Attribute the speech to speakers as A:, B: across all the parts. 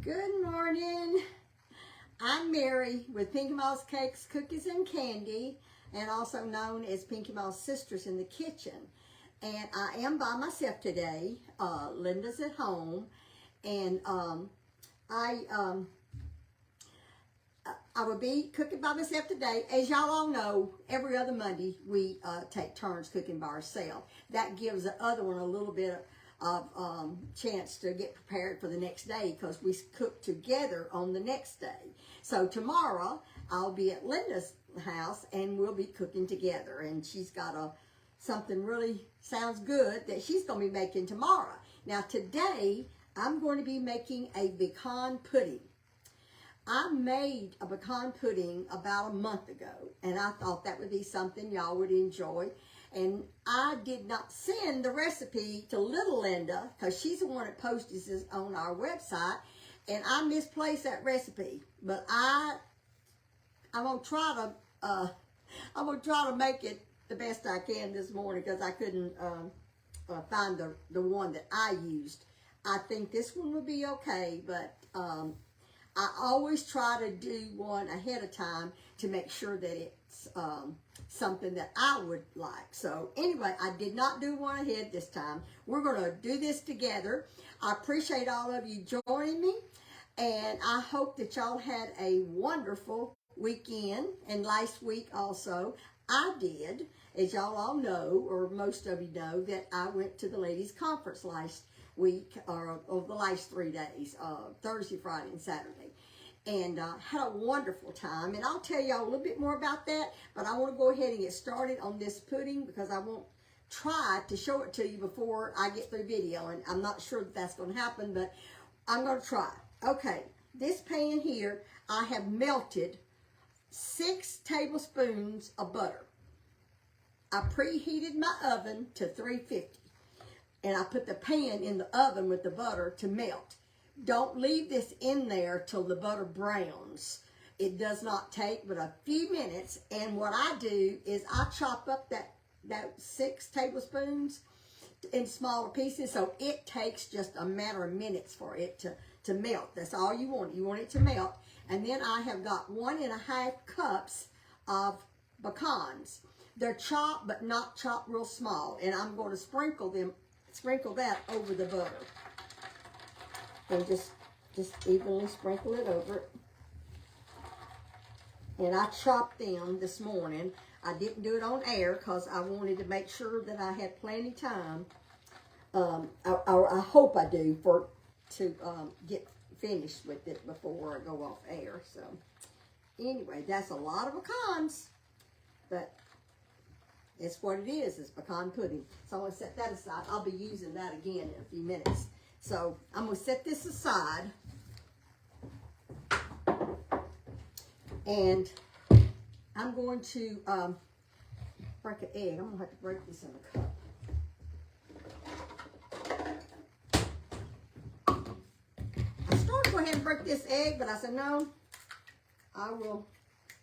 A: Good morning. I'm Mary with Pinky Moss Cakes, Cookies, and Candy, and also known as Pinky Moss Sisters in the Kitchen. And I am by myself today. Linda's at home, and I will be cooking by myself today. As y'all all know, every other Monday we take turns cooking by ourselves. That gives the other one a little bit of chance to get prepared for the next day, because we cook together on the next day. So tomorrow I'll be at Linda's house and we'll be cooking together, and she's got something really sounds good that she's going to be making tomorrow. Now today I'm going to be making a pecan pudding. I made a pecan pudding about a month ago, and I thought that would be something y'all would enjoy. And I did not send the recipe to little Linda, because she's the one that posted this on our website, and I misplaced that recipe. But I'm gonna try to make it the best I can this morning, because I couldn't find the one that I used. I think this one will be okay, but I always try to do one ahead of time to make sure that it's something that I would like. So anyway, I did not do one ahead this time. We're going to do this together. I appreciate all of you joining me, and I hope that y'all had a wonderful weekend. And last week also, I did, as y'all all know, or most of you know, that I went to the ladies' conference last week, or over the last 3 days, Thursday, Friday, and Saturday, and had a wonderful time. And I'll tell y'all a little bit more about that, but I want to go ahead and get started on this pudding, because I won't try to show it to you before I get through video, and I'm not sure that that's going to happen, but I'm going to try. Okay, this pan here, I have melted 6 tablespoons of butter. I preheated my oven to 350. And I put the pan in the oven with the butter to melt. Don't leave this in there till the butter browns. It does not take but a few minutes. And what I do is I chop up that 6 tablespoons in smaller pieces, so it takes just a matter of minutes for it to melt. That's all you want. You want it to melt. And then I have got 1.5 cups of pecans. They're chopped, but not chopped real small. And I'm going to sprinkle that over the butter. And just evenly sprinkle it over it. And I chopped them this morning. I didn't do it on air because I wanted to make sure that I had plenty of time. I hope I do to get finished with it before I go off air. So anyway, that's a lot of pecans, but it's what it is. It's pecan pudding. So I'm going to set that aside. I'll be using that again in a few minutes. So I'm going to set this aside. And I'm going to break an egg. I'm going to have to break this in a cup. I started to go ahead and break this egg, but I said, no, I will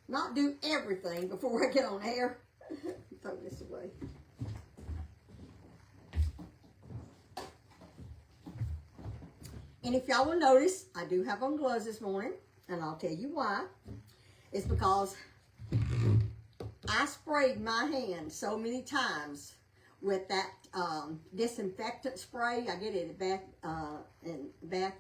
A: not do everything before I get on air. Throw this away. And if y'all will notice, I do have on gloves this morning, and I'll tell you why. It's because I sprayed my hands so many times with that disinfectant spray. I get it at Bath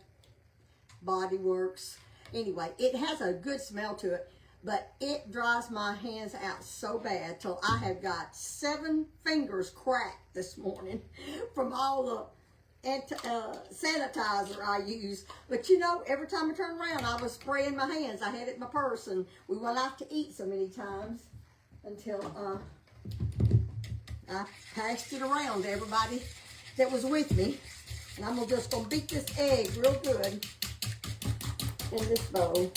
A: Body Works. Anyway, it has a good smell to it, but it dries my hands out so bad till I have got 7 fingers cracked this morning from all the sanitizer I use. But you know, every time I turned around, I was spraying my hands. I had it in my purse, and we went out to eat so many times until I passed it around to everybody that was with me. And I'm just going to beat this egg real good in this bowl.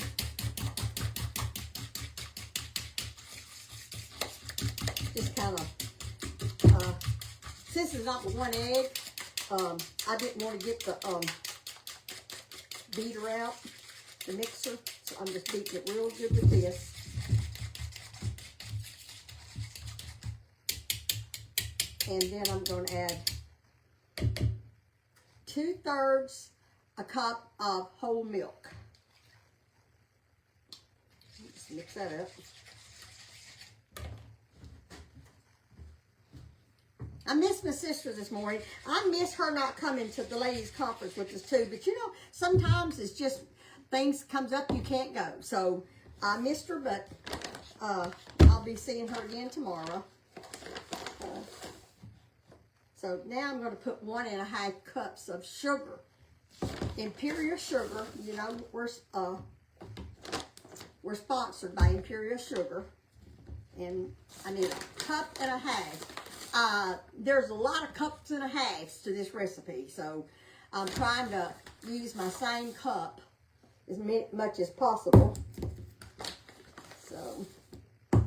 A: Just kind of, since it's not one egg, I didn't want to get the beater out, the mixer, so I'm just beating it real good with this. And then I'm going to add 2/3 a cup of whole milk. Just mix that up. I missed my sister this morning. I miss her not coming to the ladies' conference with us too. But you know, sometimes it's just things comes up you can't go. So I missed her, but I'll be seeing her again tomorrow. So now I'm going to put 1.5 cups of sugar. Imperial Sugar. You know, we're sponsored by Imperial Sugar. And I need 1.5 cups. There's a lot of cups and a halves to this recipe, so I'm trying to use my same cup as much as possible. So, put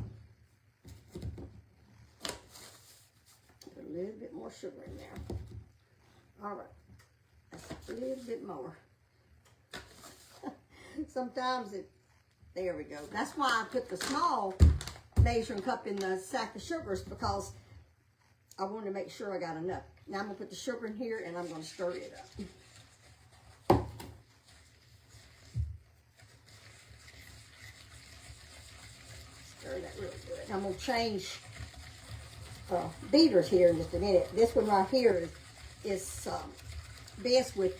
A: a little bit more sugar in there. All right, that's a little bit more. Sometimes there we go. That's why I put the small measuring cup in the sack of sugars, because I want to make sure I got enough. Now I'm going to put the sugar in here and I'm going to stir it up. Stir that really good. I'm going to change beaters here in just a minute. This one right here is best with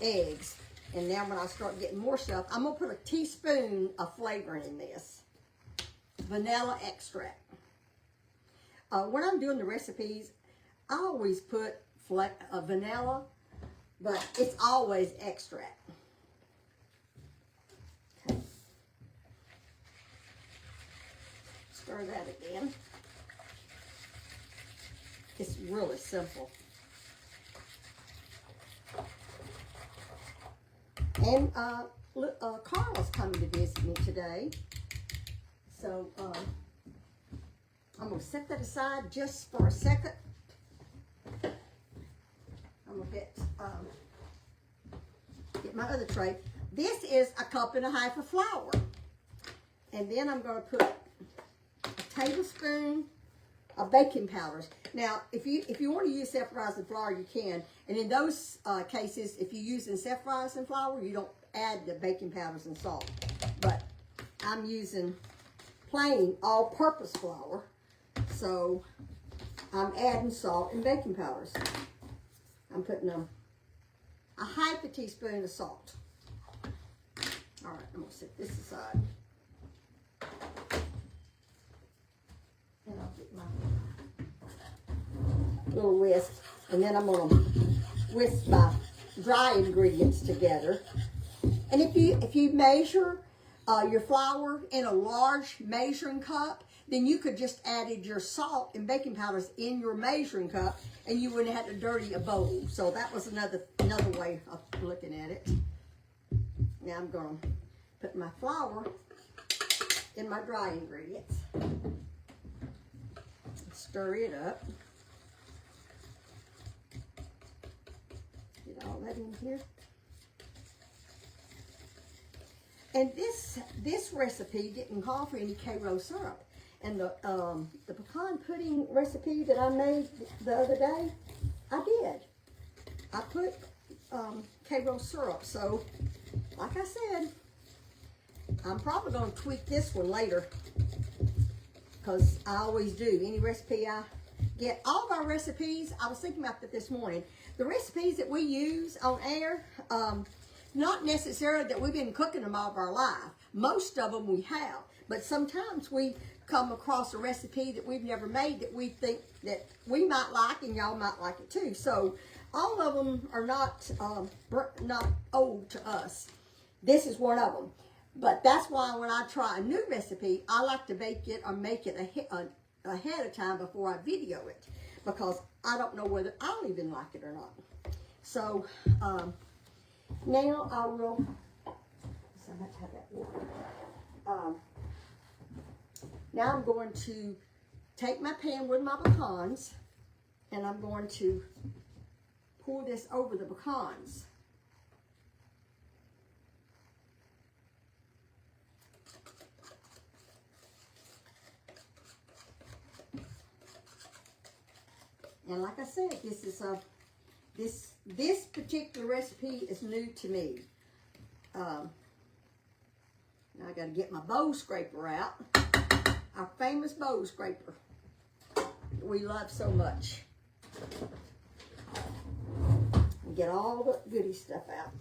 A: eggs. And now when I start getting more stuff, I'm going to put a teaspoon of flavoring in this. Vanilla extract. When I'm doing the recipes, I always put vanilla, but it's always extract. Okay. Stir that again. It's really simple. And Carla's coming to visit me today, so I'm going to set that aside just for a second. I'm going to get my other tray. This is 1.5 cups of flour. And then I'm going to put a tablespoon of baking powders. Now, if you want to use self-rising flour, you can. And in those cases, if you use self-rising flour, you don't add the baking powders and salt. But I'm using plain all-purpose flour. So I'm adding salt and baking powders. I'm putting a 1/2 teaspoon of salt. All right, I'm going to set this aside. And I'll get my little whisk. And then I'm going to whisk my dry ingredients together. And if you measure your flour in a large measuring cup, then you could just added your salt and baking powders in your measuring cup, and you wouldn't have to dirty a bowl. So that was another way of looking at it. Now I'm going to put my flour in my dry ingredients. Stir it up. Get all that in here. And this recipe didn't call for any Karo syrup. And the pecan pudding recipe that I made the other day, I did. I put Karo syrup. So, like I said, I'm probably going to tweak this one later, because I always do. Any recipe I get, all of our recipes, I was thinking about that this morning. The recipes that we use on air, not necessarily that we've been cooking them all of our life. Most of them we have. But sometimes we come across a recipe that we've never made that we think that we might like and y'all might like it too. So all of them are not old to us. This is one of them. But that's why when I try a new recipe, I like to bake it or make it ahead of time before I video it, because I don't know whether I'll even like it or not. So now I will, so I have to have that water. Now I'm going to take my pan with my pecans, and I'm going to pour this over the pecans. And like I said, this is This particular recipe is new to me. Now I got to get my bowl scraper out. Our famous bowl scraper we love so much. And get all the goody stuff out.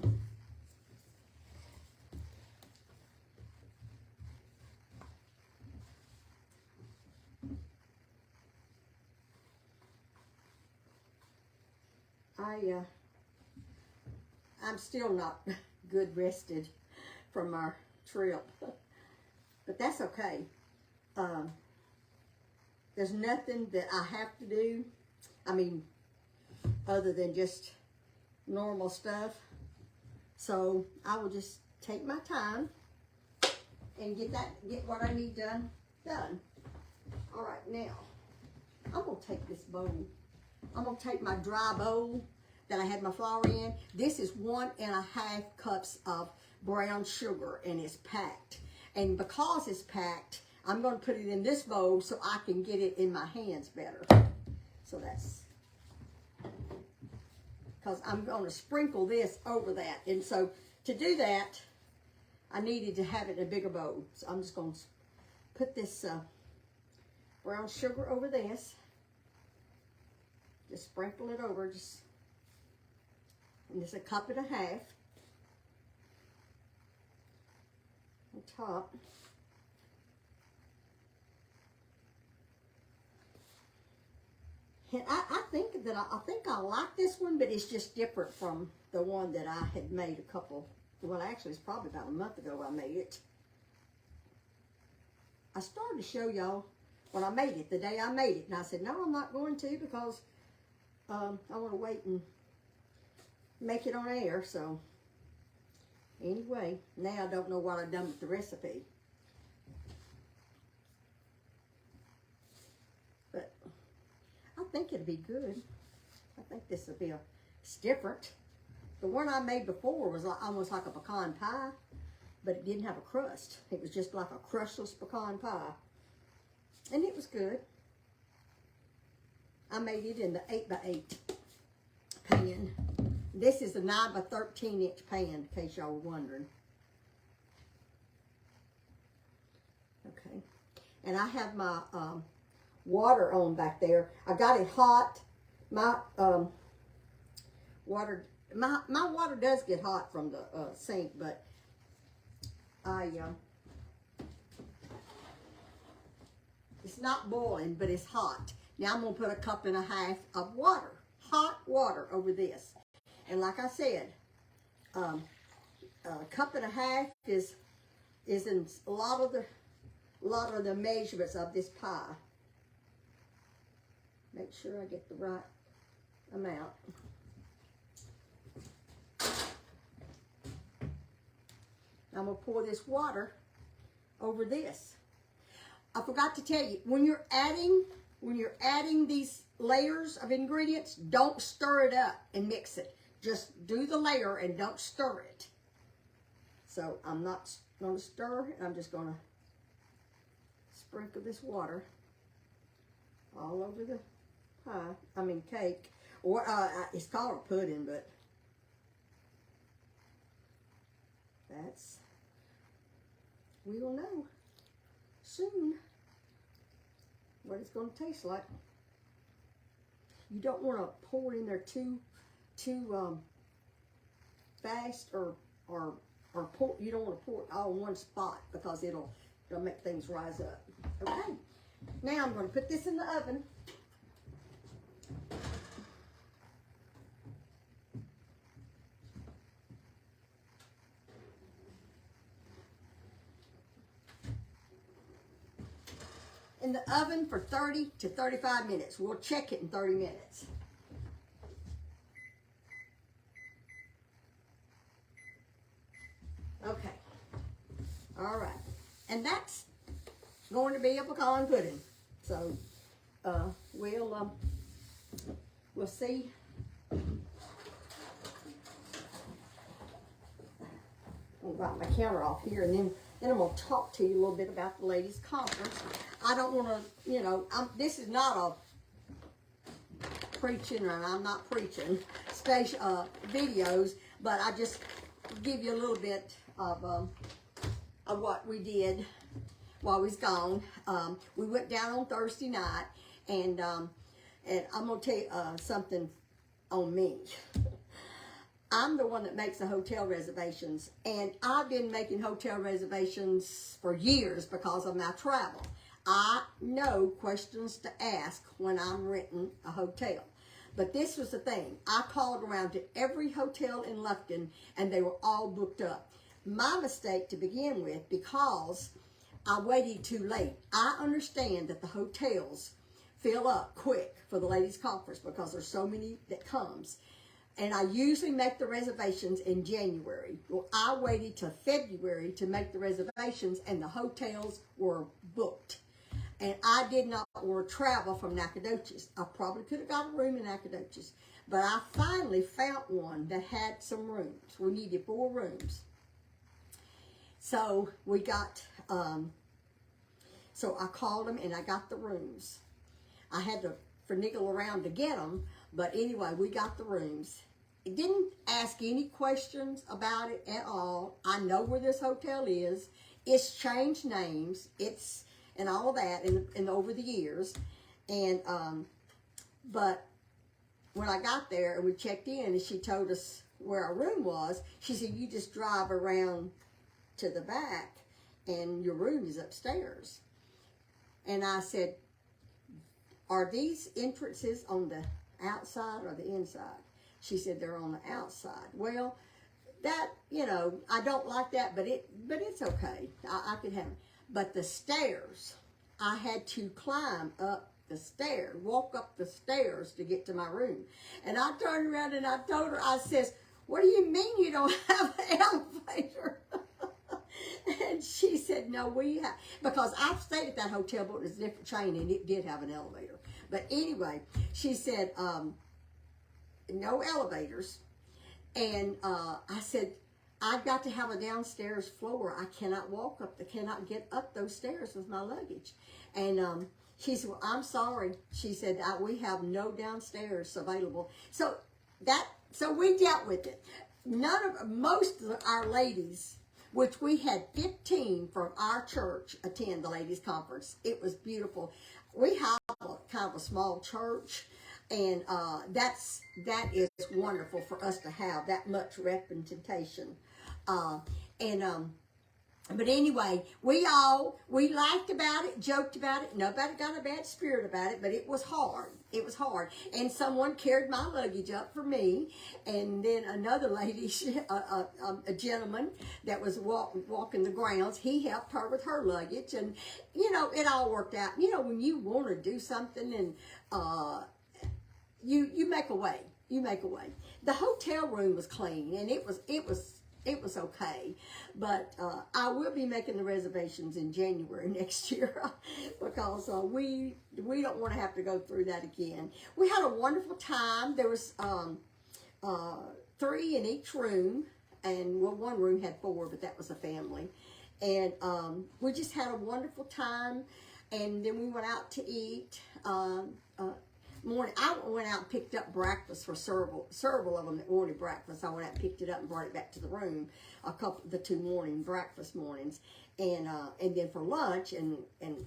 A: I'm still not good rested from our trip, but that's okay. There's nothing that I have to do, I mean, other than just normal stuff. So I will just take my time and get what I need done. All right, now I'm gonna take this bowl. I'm gonna take my dry bowl that I had my flour in. This is 1.5 cups of brown sugar, and it's packed. And because it's packed, I'm gonna put it in this bowl so I can get it in my hands better. So that's, because I'm gonna sprinkle this over that. And so to do that, I needed to have it in a bigger bowl. So I'm just gonna put this brown sugar over this. Just sprinkle it over, and it's 1.5 cups on top. And I think I like this one, but it's just different from the one that I had made well, actually it's probably about a month ago I made it. I started to show y'all when I made it, the day I made it, and I said, no, I'm not going to, because I want to wait and make it on air. So anyway, now I don't know what I've done with the recipe. But I think it'll be good. I think this will be it's different. The one I made before was almost like a pecan pie, but it didn't have a crust. It was just like a crustless pecan pie. And it was good. I made it in the 8x8 pan. This is a 9x13 inch pan, in case y'all were wondering. Okay. And I have my water on back there. I got it hot. My water does get hot from the sink, but it's not boiling, but it's hot. Now I'm going to put 1.5 cups of water, hot water, over this. And like I said, 1.5 cups is in a lot of the measurements of this pie. Make sure I get the right amount. I'm going to pour this water over this. I forgot to tell you, when you're adding these layers of ingredients, don't stir it up and mix it. Just do the layer and don't stir it. So I'm not going to stir, and I'm just going to sprinkle this water all over the cake. Or it's called a pudding, but we will know soon what it's going to taste like. You don't want to pour it in there too fast, or pour. You don't want to pour it all in one spot, because it'll make things rise up. Okay, now I'm going to put this in the oven. In the oven for 30 to 35 minutes. We'll check it in 30 minutes. Okay. All right. And that's going to be a pecan pudding. So we'll see. I'll wipe my counter off here, and then I'm going to talk to you a little bit about the ladies' conference. I don't want to, this is not a preaching, and I'm not preaching. station videos, but I just give you a little bit of what we did while we was gone. We went down on Thursday night, and I'm gonna tell you something on me. I'm the one that makes the hotel reservations, and I've been making hotel reservations for years because of my travel. I know questions to ask when I'm renting a hotel. But this was the thing. I called around to every hotel in Lufkin, and they were all booked up. My mistake to begin with, because I waited too late. I understand that the hotels fill up quick for the ladies' conference because there's so many that comes. And I usually make the reservations in January. Well, I waited till February to make the reservations, and the hotels were booked. And I did not want to travel from Nacogdoches. I probably could have got a room in Nacogdoches. But I finally found one that had some rooms. We needed 4 rooms. So we got, so I called them and I got the rooms. I had to finagle around to get them. But anyway, we got the rooms. It didn't ask any questions about it at all. I know where this hotel is. It's changed names. It's and all that and over the years. And but when I got there and we checked in and she told us where our room was, she said, you just drive around to the back and your room is upstairs. And I said, are these entrances on the outside or the inside? She said, they're on the outside. Well, that, you know, I don't like that, but it's okay. I could have it. But the stairs, I had to climb up the stairs, walk up the stairs to get to my room. And I turned around and I told her, I says, what do you mean you don't have an elevator? And she said, no, we have, because I've stayed at that hotel, but it was a different chain and it did have an elevator. But anyway, she said, no elevators. And I said, I've got to have a downstairs floor. I cannot cannot get up those stairs with my luggage. And she said, well, I'm sorry. She said, we have no downstairs available. So we dealt with it. Most of our ladies, which we had 15 from our church attend the ladies' conference. It was beautiful. We have kind of a small church. And that is wonderful for us to have that much representation. But anyway, we laughed about it, joked about it. Nobody got a bad spirit about it, but it was hard. It was hard. And someone carried my luggage up for me. And then another lady, a gentleman that was walking the grounds, he helped her with her luggage. And, you know, it all worked out. You know, when you want to do something and you make a way. You make a way. The hotel room was clean, and it was okay. But I will be making the reservations in January next year because we don't want to have to go through that again. We had a wonderful time. There was 3 in each room, and well, one room had 4, but that was a family. And we just had a wonderful time. And then we went out to eat. Morning, I went out and picked up breakfast for several of them that wanted breakfast. I went out and picked it up and brought it back to the room the 2 morning breakfast mornings, and then for lunch and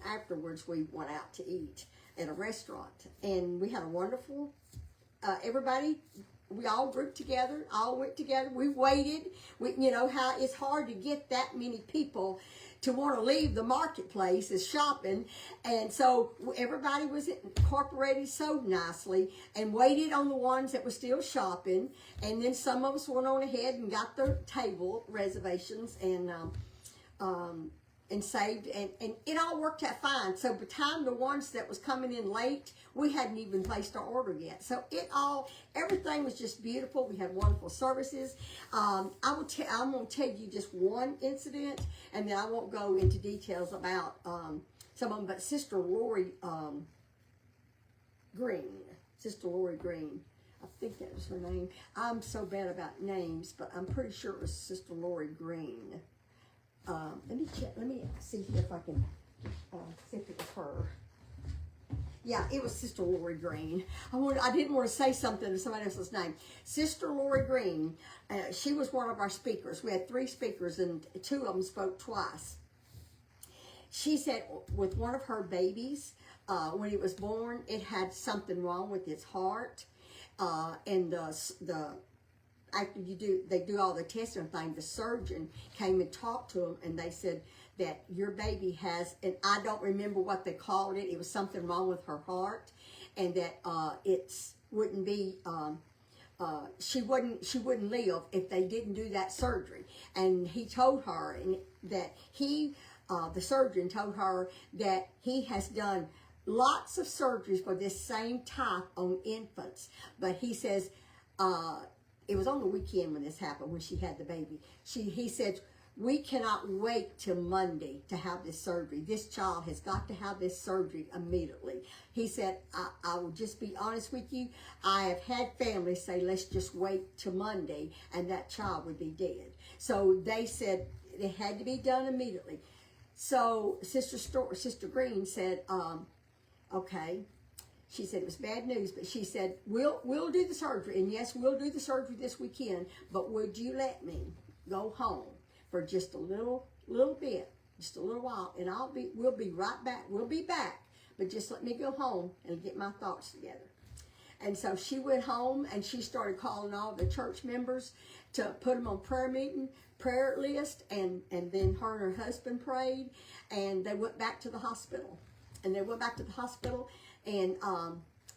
A: afterwards we went out to eat at a restaurant, and we had a wonderful. Everybody, we all grouped together, all went together. We waited. You know how it's hard to get that many people to want to leave the marketplace is shopping. And so everybody was incorporated so nicely and waited on the ones that were still shopping. And then some of us went on ahead and got their table reservations and saved, and it all worked out fine. So by the time the ones that was coming in late, we hadn't even placed our order yet. So everything was just beautiful. We had wonderful services. I'm going to tell you just one incident, and then I won't go into details about some of them, but Sister Lori Green, I think that was her name. I'm so bad about names, but I'm pretty sure it was Sister Lori Green. Let me check. Let me see if I can see if it was her. Yeah, it was Sister Lori Green. I didn't want to say something to somebody else's name. Sister Lori Green, she was one of our speakers. We had 3 speakers, and 2 of them spoke twice. She said with one of her babies, when it was born, it had something wrong with its heart, and after they do all the testing and thing, the surgeon came and talked to them, and they said that your baby has, and I don't remember what they called it. It was something wrong with her heart, and that wouldn't be. She wouldn't live if they didn't do that surgery. And he told her, and that the surgeon told her that he has done lots of surgeries for this same type on infants, but he says. It was on the weekend when this happened, when she had the baby. He said, we cannot wait till Monday to have this surgery. This child has got to have this surgery immediately. He said, I will just be honest with you. I have had families say, let's just wait till Monday, and that child would be dead. So they said it had to be done immediately. So Sister Green said, okay. She said it was bad news, but she said, we'll do the surgery. And yes, we'll do the surgery this weekend, but would you let me go home for just a little bit, just a little while, and we'll be right back. We'll be back, but just let me go home and get my thoughts together. And so she went home, and she started calling all the church members to put them on prayer list, and then her and her husband prayed, and they went back to the hospital. And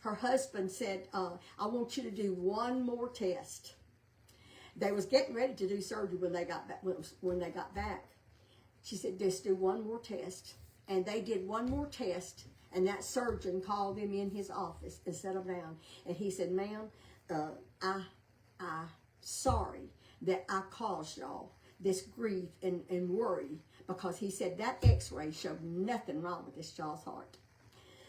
A: her husband said, I want you to do one more test. They was getting ready to do surgery when they got back. She said, just do one more test. And they did one more test, and that surgeon called him in his office and set him down. And he said, ma'am, I'm sorry that I caused y'all this grief and worry, because he said that x-ray showed nothing wrong with this child's heart.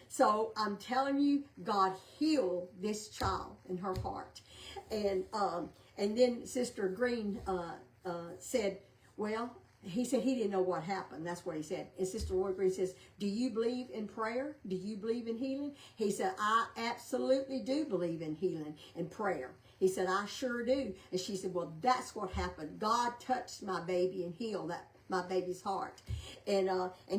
A: So I'm telling you, God healed this child in her heart. And then Sister Green said, well, he said he didn't know what happened. That's what he said. And Sister Lori Green says, do you believe in prayer? Do you believe in healing? He said, I absolutely do believe in healing and prayer. He said, I sure do. And she said, well, that's what happened. God touched my baby and healed my baby's heart. And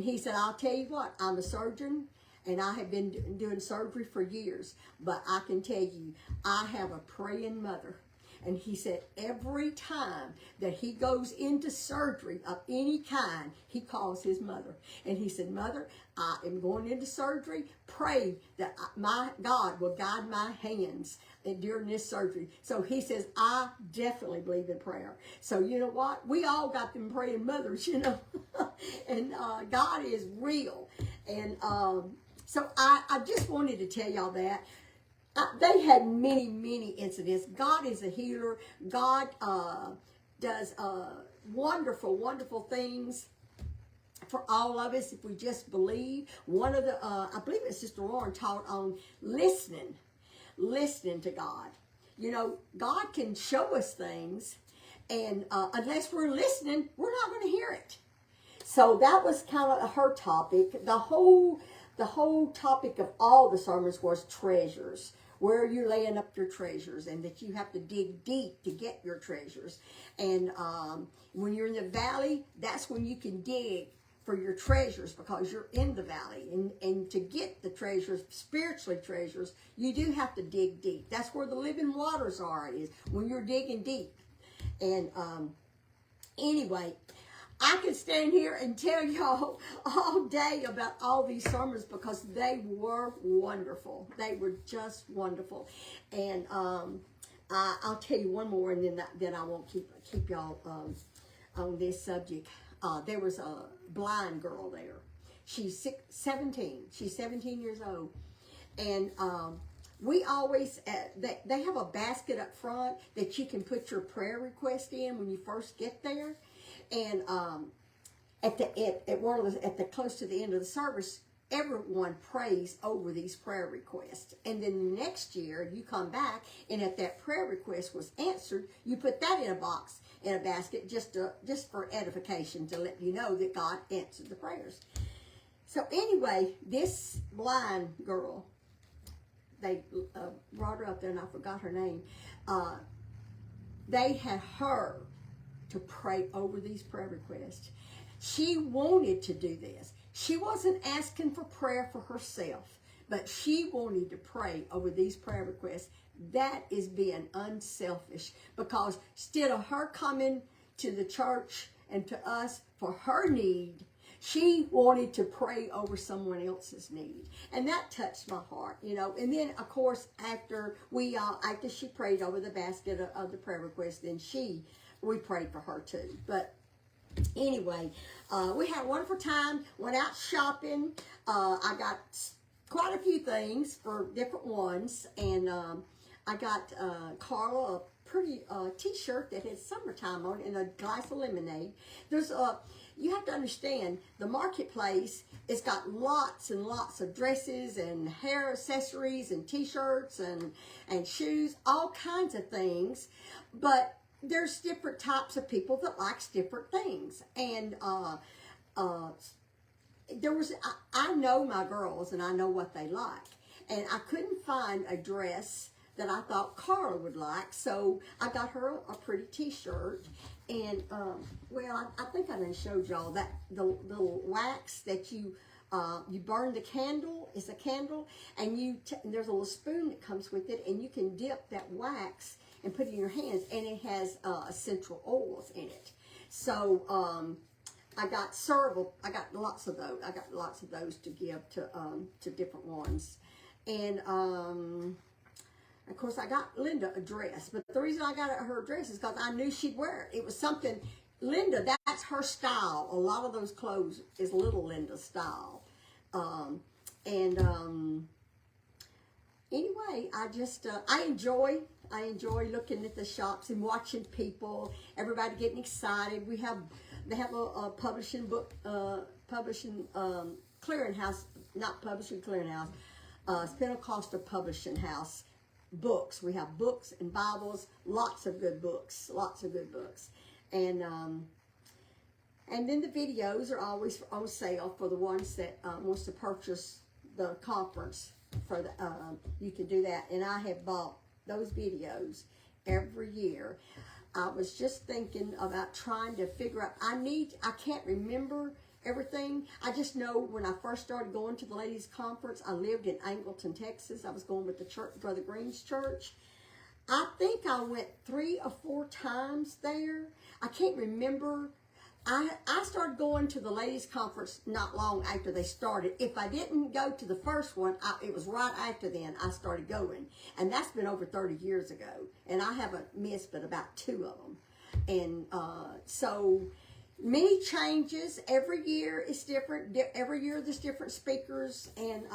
A: he said, I'll tell you what, I'm a surgeon, and I have been doing surgery for years, but I can tell you, I have a praying mother. And he said every time that he goes into surgery of any kind, he calls his mother. And he said, Mother, I am going into surgery. Pray that my God will guide my hands during this surgery. So he says, I definitely believe in prayer. So you know what? We all got them praying mothers, you know. And God is real. And so I just wanted to tell y'all that. They had many, many incidents. God is a healer. God does wonderful, wonderful things for all of us if we just believe. One of the, I believe it's Sister Lauren taught on listening to God. You know, God can show us things, and unless we're listening, we're not going to hear it. So that was kind of her topic. The whole topic of all the sermons was treasures. Where you're laying up your treasures, and that you have to dig deep to get your treasures. And when you're in the valley, that's when you can dig for your treasures, because you're in the valley. And to get the treasures, spiritually treasures, you do have to dig deep. That's where the living waters are, is when you're digging deep. And anyway, I could stand here and tell y'all all day about all these sermons, because they were wonderful. They were just wonderful. And I'll tell you one more, and then I won't keep y'all on this subject. There was a blind girl there. She's 17. She's 17 years old. And we always, they have a basket up front that you can put your prayer request in when you first get there. And close to the end of the service, everyone prays over these prayer requests. And then the next year you come back, and if that prayer request was answered, you put that in a box, in a basket, just for edification, to let you know that God answered the prayers. So anyway, this blind girl, they brought her up there, and I forgot her name. They had her to pray over these prayer requests. She wanted to do this. She wasn't asking for prayer for herself, but she wanted to pray over these prayer requests. That is being unselfish, because instead of her coming to the church and to us for her need, she wanted to pray over someone else's need. And that touched my heart, you know. And then, of course, after she prayed over the basket of the prayer requests, then we prayed for her too. But anyway, we had a wonderful time, went out shopping. I got quite a few things for different ones. And I got Carla a pretty t-shirt that had summertime on it and a glass of lemonade. You have to understand, the marketplace, it's got lots and lots of dresses and hair accessories and t-shirts and shoes, all kinds of things. But there's different types of people that likes different things. And I know my girls, and I know what they like. And I couldn't find a dress that I thought Carla would like, so I got her a pretty t-shirt. And well, I think I done showed y'all that the little wax that you burn the candle. It's a candle, and there's a little spoon that comes with it, and you can dip that wax and put it in your hands, and it has essential oils in it. So I got several. I got lots of those. I got lots of those to give to different ones, and of course, I got Linda a dress, but the reason I got her a dress is because I knew she'd wear it. It was something, Linda, that's her style. A lot of those clothes is little Linda's style. Anyway, I just, I enjoy looking at the shops and watching people, everybody getting excited. They have a publishing clearinghouse, not publishing clearinghouse, it's Pentecostal publishing house. Books. We have books and Bibles, lots of good books, and then the videos are always on sale for the ones that wants to purchase the conference. You can do that, and I have bought those videos every year. I was just thinking about trying to figure out. I can't remember everything. I just know when I first started going to the ladies' conference, I lived in Angleton, Texas. I was going with the church, Brother Green's church. I think I went 3 or 4 times there. I can't remember. I started going to the ladies' conference not long after they started. If I didn't go to the first one, it was right after then I started going. And that's been over 30 years ago. And I haven't missed but about 2 of them. And so many changes. Every year is different. Every year there's different speakers, and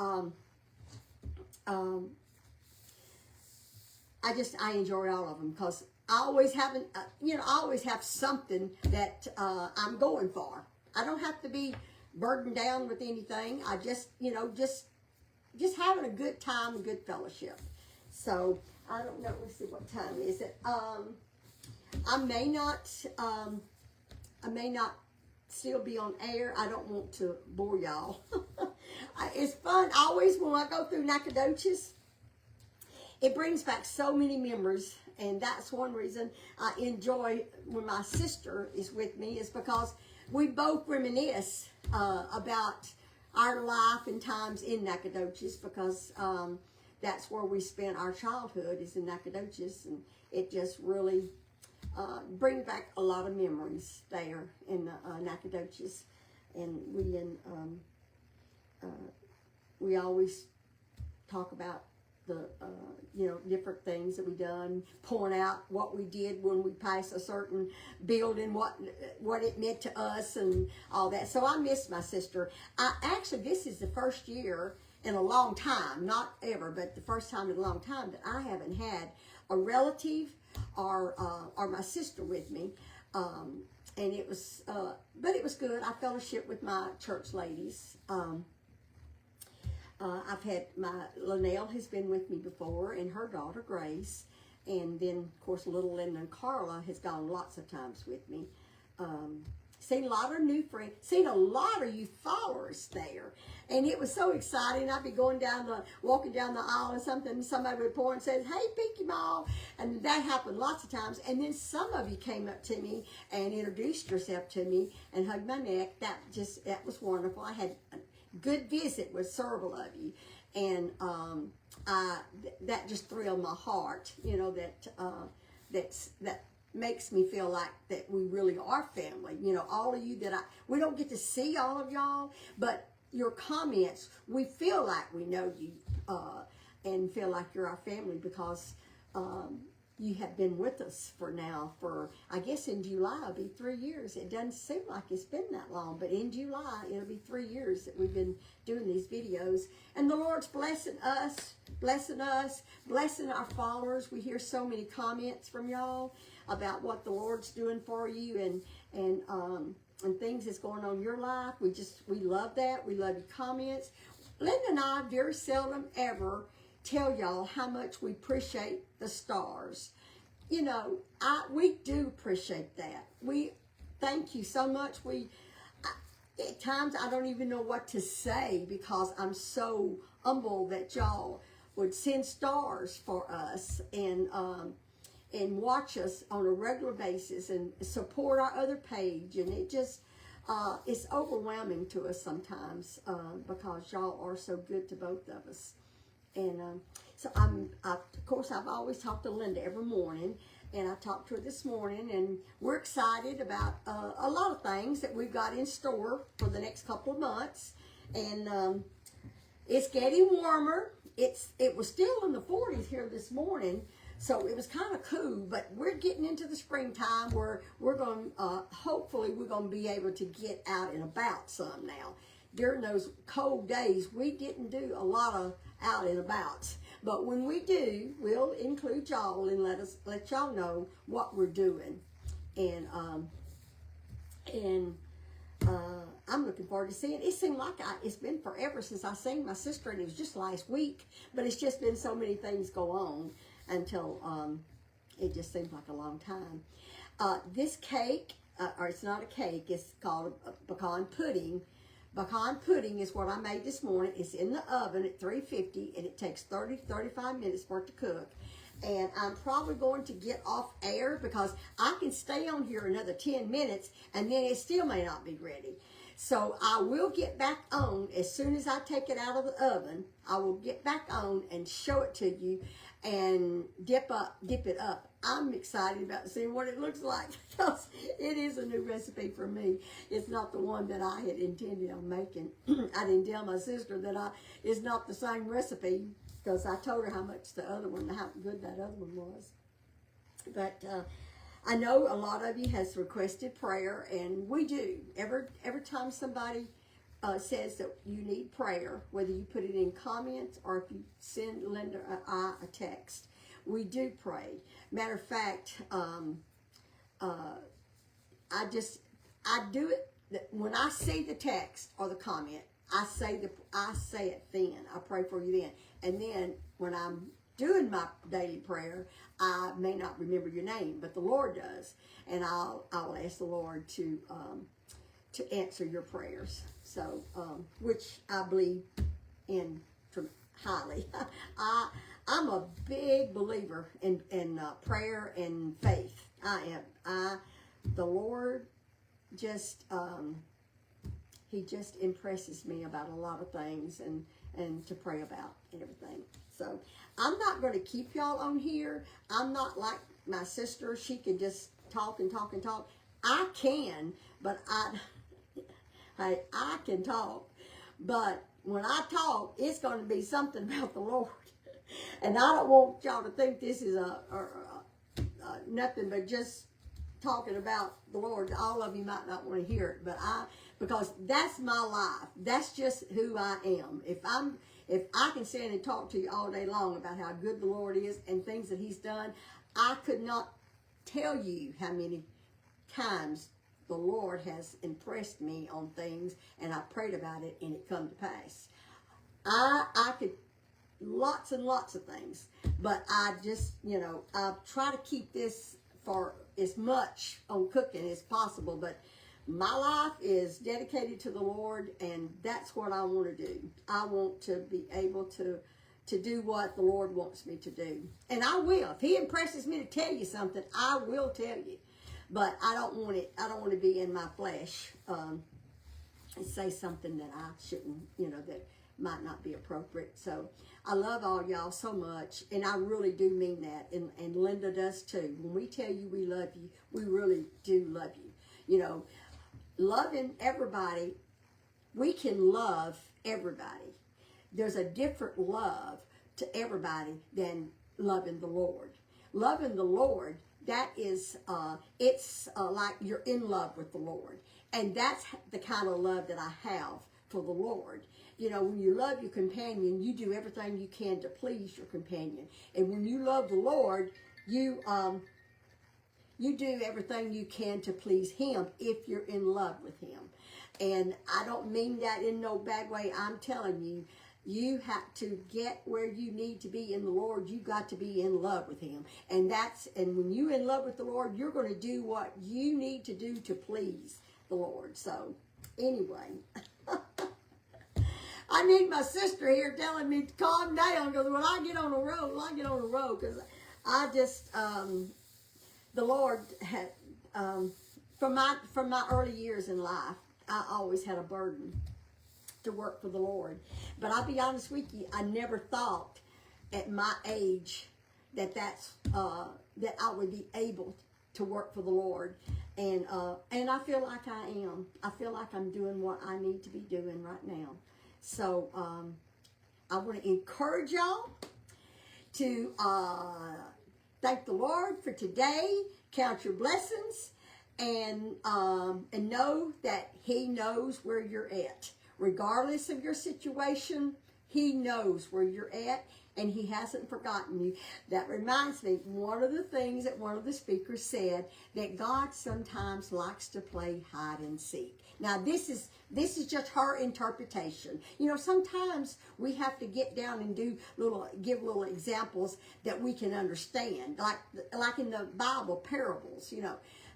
A: I enjoy all of them, because I always have something that I'm going for. I don't have to be burdened down with anything. I just having a good time and good fellowship. So I don't know. Let's see, what time is it? I may not still be on air. I don't want to bore y'all. It's fun. Always when I go through Nacogdoches, it brings back so many memories. And that's one reason I enjoy when my sister is with me, is because we both reminisce about our life and times in Nacogdoches, because that's where we spent our childhood, is in Nacogdoches. And it just really bring back a lot of memories there in Nacogdoches. And we always talk about the different things that we done, point out what we did when we passed a certain building, what it meant to us and all that. So I miss my sister. This is the first year in a long time, not ever, but the first time in a long time that I haven't had a relative or my sister with me, and it was, but it was good. I fellowship with my church ladies. I've had Linnell has been with me before, and her daughter Grace, and then of course little Linda and Carla has gone lots of times with me. seen a lot of new friends, seen a lot of you followers there. And it was so exciting. I'd be walking down the aisle or something, and somebody would pour and say, "Hey, Pinky Mall." And that happened lots of times. And then some of you came up to me and introduced yourself to me and hugged my neck. That was wonderful. I had a good visit with several of you. And that just thrilled my heart, you know, that makes me feel like that we really are family. You know, all of you we don't get to see all of y'all, but your comments, we feel like we know you and feel like you're our family because you have been with us for, I guess in July it'll be 3 years. It doesn't seem like it's been that long, but in July it'll be 3 years that we've been doing these videos. And the Lord's blessing us, blessing our followers. We hear so many comments from y'all about what the Lord's doing for you and things that's going on in your life. We love that. We love your comments. Linda and I very seldom ever tell y'all how much we appreciate the stars. You know, we do appreciate that. We thank you so much. At times I don't even know what to say because I'm so humbled that y'all would send stars for us and watch us on a regular basis and support our other page. And it just it's overwhelming to us sometimes because y'all are so good to both of us. And so of course, I've always talked to Linda every morning, and I talked to her this morning, and we're excited about a lot of things that we've got in store for the next couple of months. And it's getting warmer. It was still in the 40s here this morning, so it was kind of cool, but we're getting into the springtime where we're going, hopefully we're going to be able to get out and about some now. During those cold days, we didn't do a lot of out and abouts. But when we do, we'll include y'all and let y'all know what we're doing. And I'm looking forward to seeing it. It seemed like it's been forever since I seen my sister, and it was just last week. But it's just been so many things go on until it just seems like a long time. This cake, or it's not a cake, it's called a pecan pudding. Pecan pudding is what I made this morning. It's in the oven at 350, and it takes 30 to 35 minutes for it to cook. And I'm probably going to get off air because I can stay on here another 10 minutes, and then it still may not be ready. So I will get back on as soon as I take it out of the oven. I will get back on and show it to you and dip it up. I'm excited about seeing what it looks like because it is a new recipe for me. It's not the one that I had intended on making. I didn't tell my sister that it's not the same recipe because I told her how good that other one was. But I know a lot of you has requested prayer, and we do. Every time somebody says that you need prayer, whether you put it in comments or if you send Linda or I a text, we do pray. Matter of fact, I do it when I see the text or the comment. I say it then. I pray for you then, and then when I'm doing my daily prayer, I may not remember your name, but the Lord does, and I will ask the Lord to answer your prayers. So, which I believe in highly. I'm a big believer in prayer and faith. I am. The Lord just He just impresses me about a lot of things and to pray about and everything. So I'm not going to keep y'all on here. I'm not like my sister. She can just talk and talk and talk. I can, but I can talk. But when I talk, it's going to be something about the Lord. And I don't want y'all to think this is nothing but just talking about the Lord. All of you might not want to hear it, but because that's my life. That's just who I am. If I can stand and talk to you all day long about how good the Lord is and things that He's done, I could not tell you how many times the Lord has impressed me on things, and I prayed about it, and it come to pass. I could lots and lots of things, but I just, I try to keep this for as much on cooking as possible, but my life is dedicated to the Lord, and that's what I want to do. I want to be able to do what the Lord wants me to do. And I will. If he impresses me to tell you something, I will tell you. But I don't want it. I don't want to be in my flesh and say something that I shouldn't, that might not be appropriate. So I love all y'all so much, and I really do mean that. And Linda does too. When we tell you we love you, we really do love you. Loving everybody, we can love everybody. There's a different love to everybody than loving the Lord. Loving the Lord, that is, it's like you're in love with the Lord. And that's the kind of love that I have for the Lord. When you love your companion, you do everything you can to please your companion. And when you love the Lord, you do everything you can to please him if you're in love with him. And I don't mean that in no bad way. I'm telling you, you have to get where you need to be in the Lord. You got to be in love with him. And when you're in love with the Lord, you're going to do what you need to do to please the Lord. So anyway, I need my sister here telling me to calm down, because when I get on the road, because I just, the Lord had, from my early years in life, I always had a burden to work for the Lord. But I'll be honest with you, I never thought at my age that that I would be able to work for the Lord. And I feel like I am. I feel like I'm doing what I need to be doing right now. So I want to encourage y'all to thank the Lord for today. Count your blessings, and know that he knows where you're at. Regardless of your situation, he knows where you're at, and he hasn't forgotten you. That reminds me, one of the things that one of the speakers said, that God sometimes likes to play hide and seek. Now, this is just her interpretation. Sometimes we have to get down and give little examples that we can understand, like in the Bible, parables,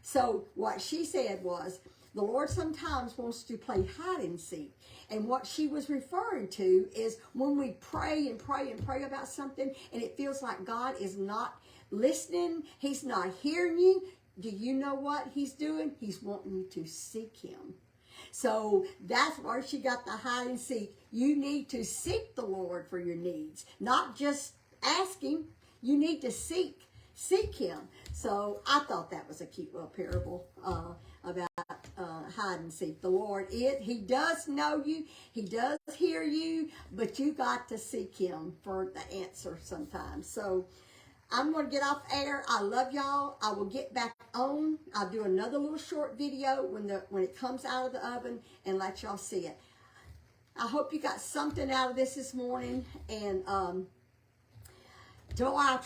A: So what she said was, the Lord sometimes wants to play hide and seek. And what she was referring to is when we pray and pray and pray about something, and it feels like God is not listening, he's not hearing you. Do you know what he's doing? He's wanting you to seek him. So that's where she got the hide and seek. You need to seek the Lord for your needs, not just ask him. You need to seek him. So I thought that was a cute little parable about hide and seek. The Lord he does know you, he does hear you, but you got to seek him for the answer sometimes. So I'm going to get off air. I love y'all. I will get back on. I'll do another little short video when it comes out of the oven and let y'all see it. I hope you got something out of this morning, and tomorrow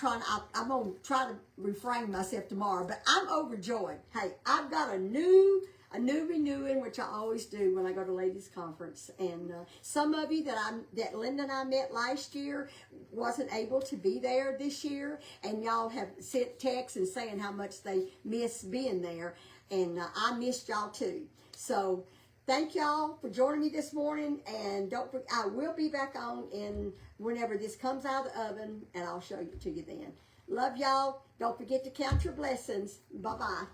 A: I'm going to try to refrain myself tomorrow, but I'm overjoyed. Hey, I've got a new renewing, which I always do when I go to ladies conference. And some of you that Linda and I met last year wasn't able to be there this year, and y'all have sent texts and saying how much they miss being there, and I missed y'all too. So thank y'all for joining me this morning, and I will be back on whenever this comes out of the oven, and I'll show it to you then. Love y'all. Don't forget to count your blessings. Bye-bye.